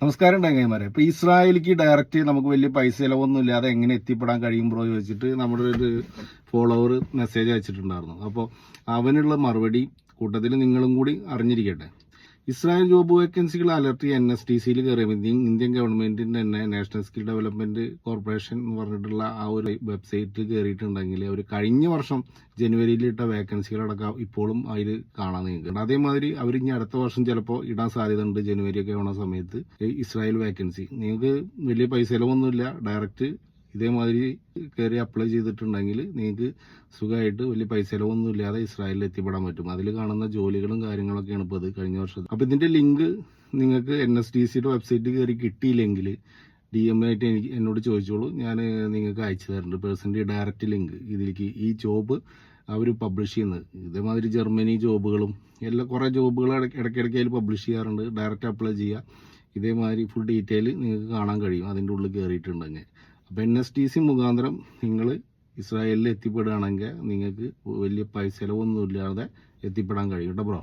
നമസ്കാരം ചങ്ങായിമാരെ. ഇപ്പൊ ഇസ്രായേലിക്ക് ഡയറക്റ്റ് നമുക്ക് വലിയ പൈസ ചിലവൊന്നും ഇല്ലാതെ എങ്ങനെ എത്തിപ്പെടാൻ കഴിയും ബ്രോ ചോദിച്ചിട്ട് നമ്മുടെ ഒരു ഫോളോവർ മെസ്സേജ് അയച്ചിട്ടുണ്ടായിരുന്നു. അപ്പോൾ അവനുള്ള മറുപടി കൂട്ടത്തിൽ നിങ്ങളും കൂടി അറിഞ്ഞിരിക്കട്ടെ. ഇസ്രായേൽ ജോബ് വേക്കൻസികൾ അലർട്ടി NSTCയിൽ കയറിയപ്പോൾ ഇന്ത്യൻ ഗവൺമെന്റിന്റെ തന്നെ നാഷണൽ സ്കിൽ ഡെവലപ്മെന്റ് കോർപ്പറേഷൻ എന്ന് പറഞ്ഞിട്ടുള്ള ആ ഒരു വെബ്സൈറ്റിൽ കയറിയിട്ടുണ്ടെങ്കിൽ അവർ കഴിഞ്ഞ വർഷം ജനുവരിയിലിട്ട വേക്കൻസികളടക്കം ഇപ്പോഴും അതിൽ കാണാൻ നിങ്ങൾക്ക്. അതേമാതിരി അവർ ഇനി അടുത്ത വർഷം ചിലപ്പോൾ ഇടാൻ സാധ്യതയുണ്ട്. ജനുവരി ഒക്കെ ആവുന്ന സമയത്ത് ഇസ്രായേൽ വേക്കൻസി നിങ്ങൾക്ക് വലിയ പൈസ ചിലവൊന്നുമില്ല. ഡയറക്റ്റ് ഇതേമാതിരി കയറി അപ്ലൈ ചെയ്തിട്ടുണ്ടെങ്കിൽ നിങ്ങൾക്ക് സുഖമായിട്ട് വലിയ പൈസ ചിലവൊന്നും ഇല്ലാതെ ഇസ്രായേലിൽ എത്തിപ്പെടാൻ പറ്റും. അതിൽ കാണുന്ന ജോലികളും കാര്യങ്ങളൊക്കെയാണ് ഇപ്പോൾ അത് കഴിഞ്ഞ വർഷം. അപ്പോൾ ഇതിന്റെ ലിങ്ക് നിങ്ങൾക്ക് NSTCയുടെ വെബ്സൈറ്റിൽ കയറി കിട്ടിയില്ലെങ്കിൽ DM ആയിട്ട് എന്നോട് ചോദിച്ചോളൂ, ഞാൻ നിങ്ങൾക്ക് അയച്ചു തരുന്നുണ്ട് പേഴ്സണലി ഡയറക്റ്റ് ലിങ്ക്. ഇതിലേക്ക് ഈ ജോബ് അവർ പബ്ലിഷ് ചെയ്യുന്നത് ഇതേമാതിരി ജർമ്മനി ജോബുകളും എല്ലാം കുറേ ജോബുകൾ ഇടയ്ക്കിടയ്ക്ക് അതിൽ പബ്ലിഷ് ചെയ്യാറുണ്ട്. ഡയറക്റ്റ് അപ്ലൈ ചെയ്യുക. ഇതേമാതിരി ഫുൾ ഡീറ്റെയിൽ നിങ്ങൾക്ക് കാണാൻ കഴിയും അതിൻ്റെ ഉള്ളിൽ കയറിയിട്ടുണ്ടെങ്കിൽ. അപ്പോൾ NSTC മുഖാന്തരം നിങ്ങൾ ഇസ്രായേലിൽ എത്തിപ്പെടുകയാണെങ്കിൽ നിങ്ങൾക്ക് വലിയ പൈസ ചിലവൊന്നും ഇല്ലാതെ എത്തിപ്പെടാൻ കഴിയും കേട്ടോ ബ്രോ.